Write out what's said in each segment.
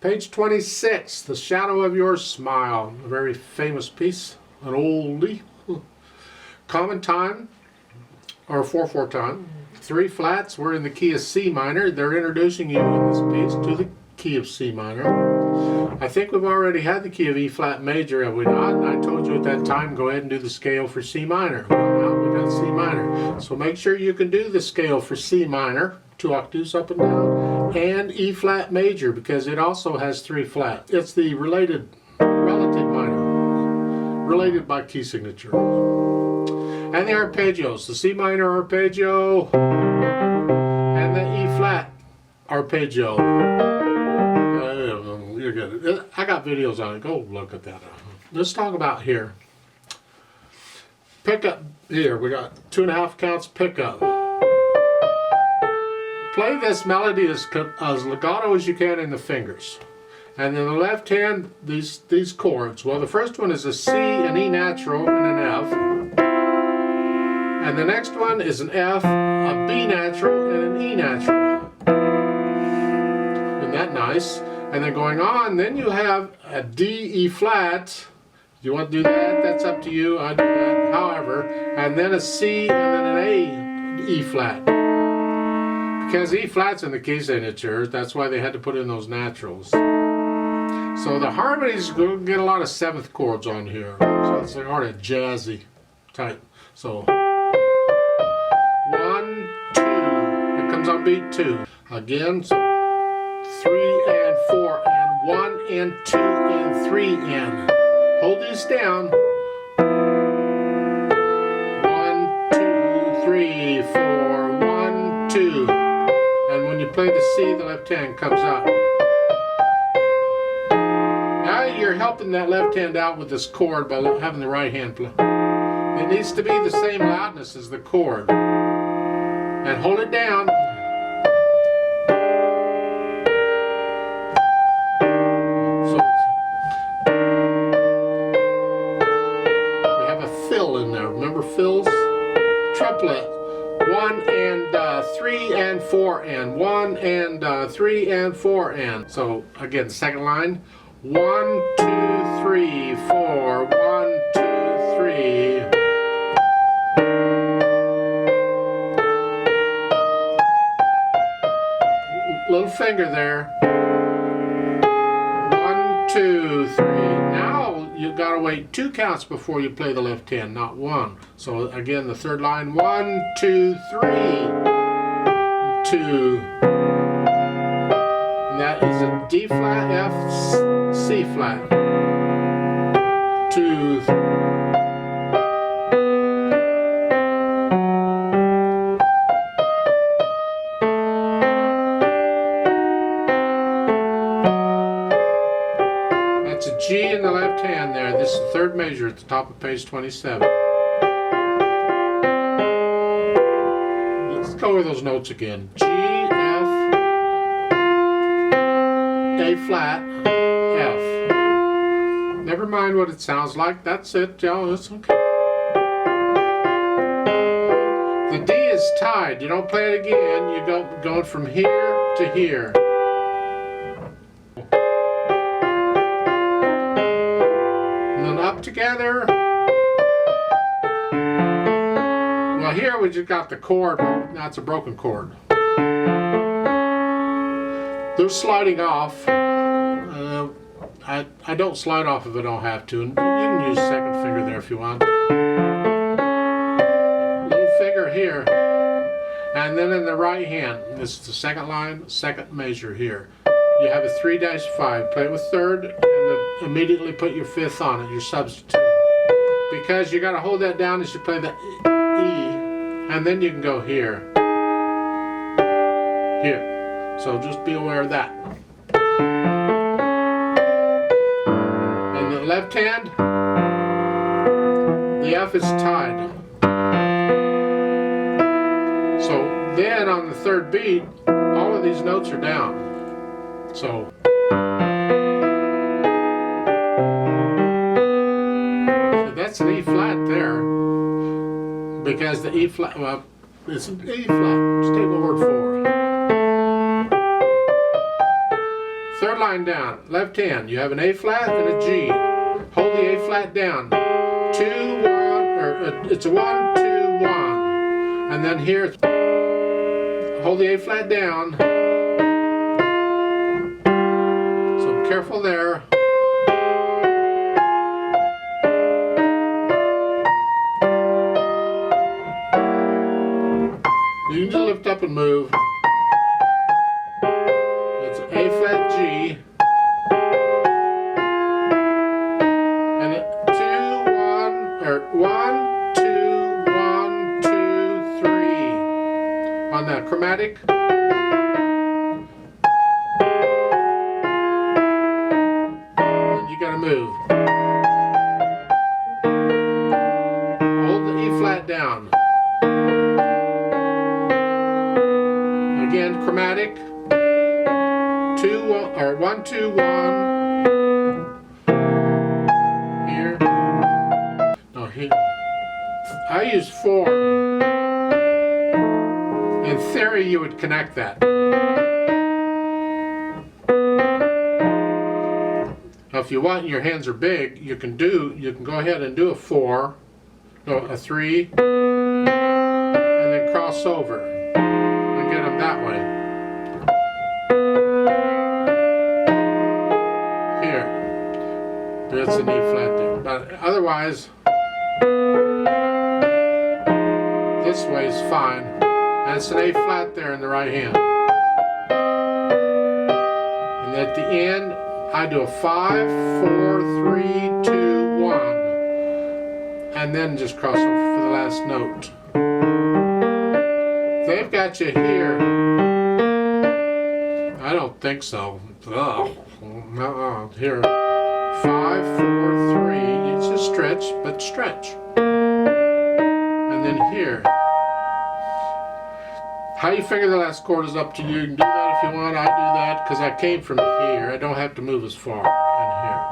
Page 26, The Shadow of Your Smile, a very famous piece, an oldie. Common time, or 4/4 time, 3 flats. We're in the key of C minor. They're introducing you in this piece to the key of C minor. I think we've already had the key of E flat major, have we not? And I told you at that time, go ahead and do the scale for C minor. Well, now we got C minor. So make sure you can do the scale for C minor, 2 octaves up and down, and E flat major, because it also has 3 flats. It's the relative minor, related by key signature. And the arpeggios, the C minor arpeggio and the E flat arpeggio. You're good. I got videos on it. Go look at that. Let's talk about here. Pickup here. We got 2.5 counts pickup. Play this melody as legato as you can in the fingers. And in the left hand, these chords. Well, the first one is a C, an E natural, and an F. And the next one is an F, a B natural, and an E natural. Isn't that nice? And then going on, then you have a D, E flat. Do you want to do that? That's up to you. I do that. However, and then a C, and then an A, E flat. Because E flat's in the key signature, that's why they had to put in those naturals. So the harmonies go get a lot of 7th chords on here. So it's like sort of jazzy type. So 1, 2. It comes on beat 2. Again, so 3 and 4 and 1 and 2 and 3 and. Hold these down. 1, 2, 3, 4, 1, 2. And when you play the C, the left hand comes out. Now you're helping that left hand out with this chord by having the right hand play. It needs to be the same loudness as the chord. And hold it down. So we have a fill in there. Remember fills? Triplet. 1 and 3 and 4 and 1 and 3 and 4 and. So again, second line. 1, 2, 3, 4. 1, 2, 3. Little finger there. 1, 2, 3. Now you gotta wait 2 counts before you play the left hand, not 1. So again, the third line. 1, 2, 3. 2. And that is a D flat, F, C flat. 2, 3. That's a G in the left hand there. This is the 3rd measure at the top of page 27. Let's go over those notes again. G, F, A flat, F. Never mind what it sounds like. That's it, Joe. That's okay. The D is tied. You don't play it again. You go going from here to here. And then up together. Well, here we just got the chord. That's a broken chord. They're sliding off. I don't slide off if I don't have to. And you can use 2nd finger there if you want. Little finger here. And then in the right hand, this is the 2nd line, 2nd measure here. You have a 3-5. Play it with 3rd and then immediately put your 5th on it, your substitute. Because you got to hold that down as you play the E. And then you can go here. Here. So just be aware of that. And the left hand, the F is tied. So then on the 3rd beat, all of these notes are down. So that's an E flat there. Because the E flat, well, it's an E flat. Just take my word for it. Third line down, left hand, you have an A flat and a G. Hold the A flat down. 2, 1, or it's a 1, 2, 1. And then here, hold the A flat down. So careful there. You can just lift up and move. It's an A flat G. And it 2, 1, or 1, 2, 1, 2, 3. On that chromatic. And you gotta move. Hold the E flat down. Again, chromatic. 2, 1, or 1, 2, 1. Here. No, here. I use 4. In theory, you would connect that. Now, if you want and your hands are big, you can go ahead and do a 4, no, a 3, and then cross over. Get them that way. Here. That's an E flat there. But otherwise, this way is fine. And it's an A flat there in the right hand. And at the end, I do a 5, 4, 3, 2, 1. And then just cross over for the last note. They've got you here. I don't think so. Here. 5, 4, 3. It's a stretch, but stretch. And then here. How you figure the last chord is up to you. You can do that if you want. I do that because I came from here. I don't have to move as far in here.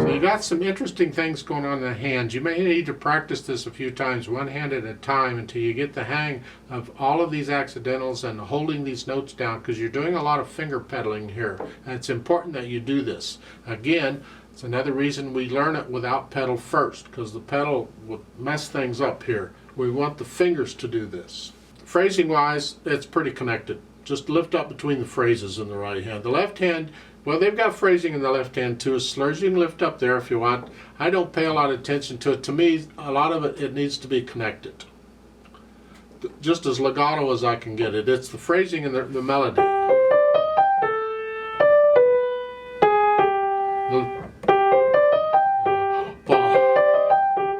So you got some interesting things going on in the hands. You may need to practice this a few times, one hand at a time, until you get the hang of all of these accidentals and holding these notes down, because you're doing a lot of finger pedaling here. And it's important that you do this. Again, it's another reason we learn it without pedal first, because the pedal will mess things up here. We want the fingers to do this. Phrasing wise, it's pretty connected. Just lift up between the phrases in the right hand. The left hand, well, they've got phrasing in the left hand too. Slurs you can lift up there if you want. I don't pay a lot of attention to it. To me, a lot of it needs to be connected. Just as legato as I can get it. It's the phrasing and the melody.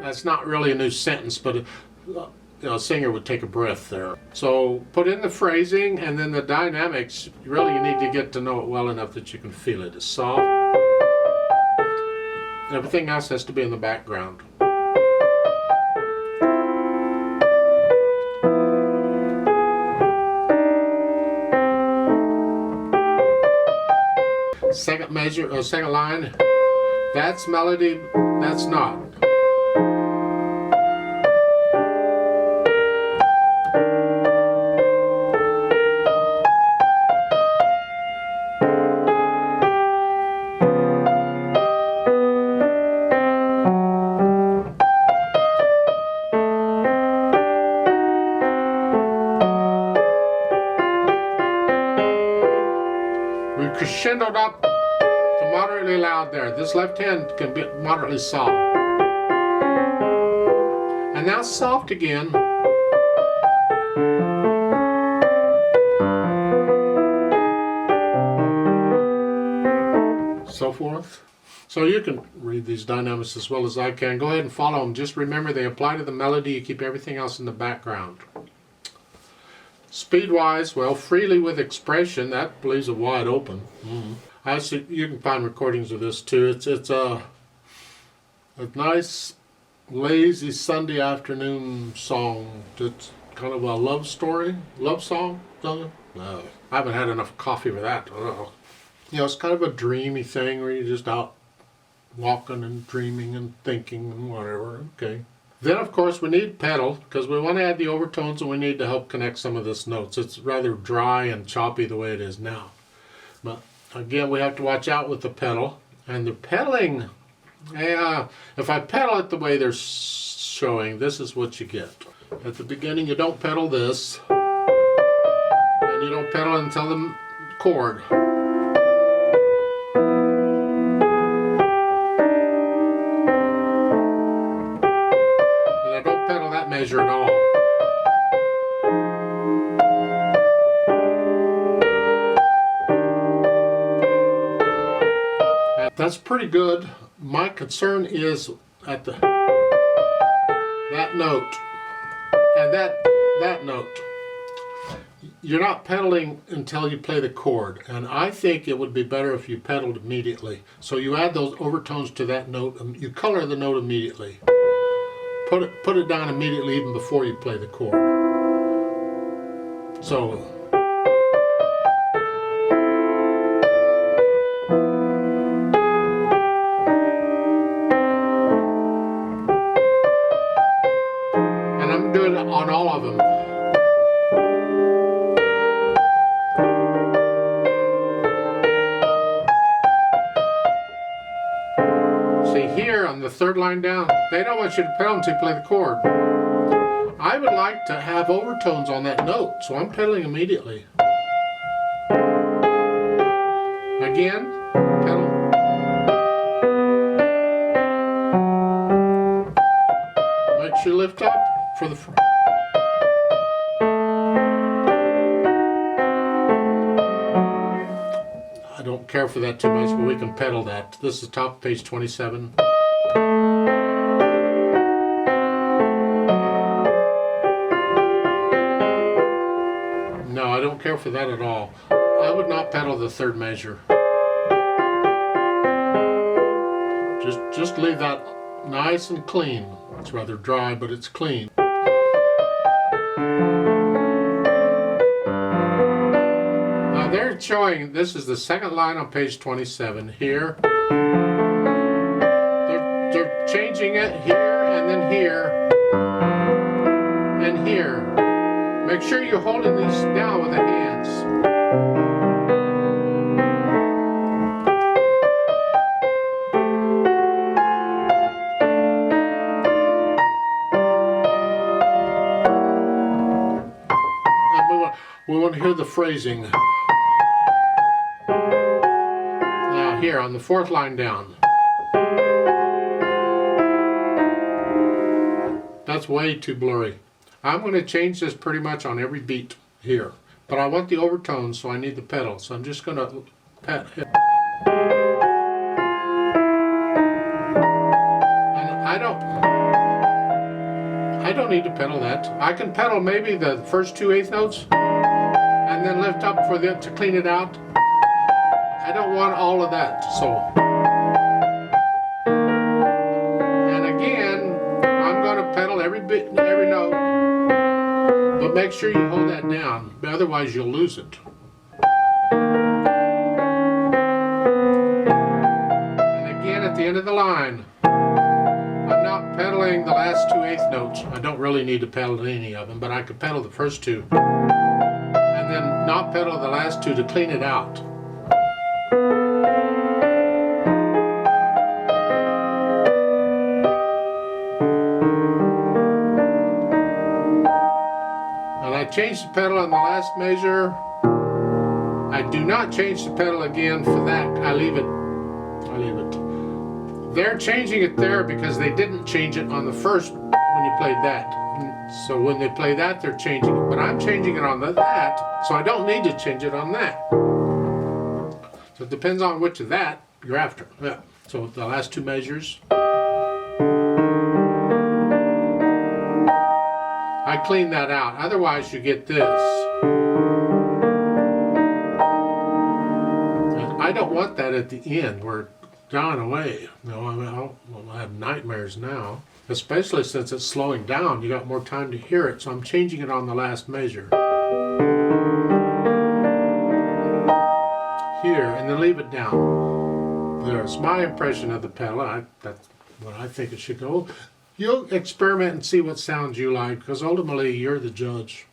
That's not really a new sentence, but a singer would take a breath there. So put in the phrasing and then the dynamics. Really, you need to get to know it well enough that you can feel it. It's soft. Everything else has to be in the background. Second measure, second line. That's melody. That's not. Crescendoed up to moderately loud there. This left hand can be moderately soft. And now soft again. So forth. So you can read these dynamics as well as I can. Go ahead and follow them. Just remember they apply to the melody. You keep everything else in the background. Speed-wise, well, freely with expression, that leaves it wide open. You can find recordings of this too. It's a nice, lazy Sunday afternoon song. It's kind of a love story, love song. No, I haven't had enough coffee for that. You know, it's kind of a dreamy thing where you're just out walking and dreaming and thinking and whatever. Okay. Then, of course, we need pedal, because we want to add the overtones and we need to help connect some of this notes. It's rather dry and choppy the way it is now. But Again, we have to watch out with the pedal. And the pedaling, if I pedal it the way they're showing, this is what you get. At the beginning, you don't pedal this. And you don't pedal until the chord. And I don't pedal that measure at all. That's pretty good. My concern is at that note and that note. You're not pedaling until you play the chord, and I think it would be better if you pedaled immediately. So you add those overtones to that note, and you color the note immediately. Put it down immediately, even before you play the chord. So. On all of them. See here on the third line down, they don't want you to pedal until you play the chord. I would like to have overtones on that note, so I'm pedaling immediately. Again, pedal. Make sure you lift up for the front. I don't care for that too much, but we can pedal that. This is top of page 27. No, I don't care for that at all. I would not pedal the third measure. Just leave that nice and clean. It's rather dry, but it's clean. Now they're showing, this is the second line on page 27 here. They're changing it here and then here and here. Make sure you're holding these down with the hands. We want to hear the phrasing. Now here on the fourth line down. That's way too blurry. I'm going to change this pretty much on every beat here. But I want the overtones, so I need the pedal. So I'm just going to hit. And I don't need to pedal that. I can pedal maybe the first 2 eighth notes. And then lift up for them to clean it out. I don't want all of that, so. And again, I'm going to pedal every bit, every note, but make sure you hold that down, otherwise you'll lose it. And again, at the end of the line, I'm not pedaling the last 2 eighth notes. I don't really need to pedal any of them, but I could pedal the first 2. And then not pedal the last 2 to clean it out. And I changed the pedal on the last measure. I do not change the pedal again for that. I leave it. They're changing it there because they didn't change it on the first when you played that. So when they play that, they're changing it. But I'm changing it on that, so I don't need to change it on that. So it depends on which of that you're after. Yeah. So the last 2 measures. I clean that out. Otherwise, you get this. And I don't want that at the end where it's gone away. No, I mean, I'll have nightmares now. Especially since it's slowing down, you got more time to hear it, so I'm changing it on the last measure. Here, and then leave it down. There's my impression of the pedal. That's what I think it should go. You'll experiment and see what sounds you like, because ultimately you're the judge.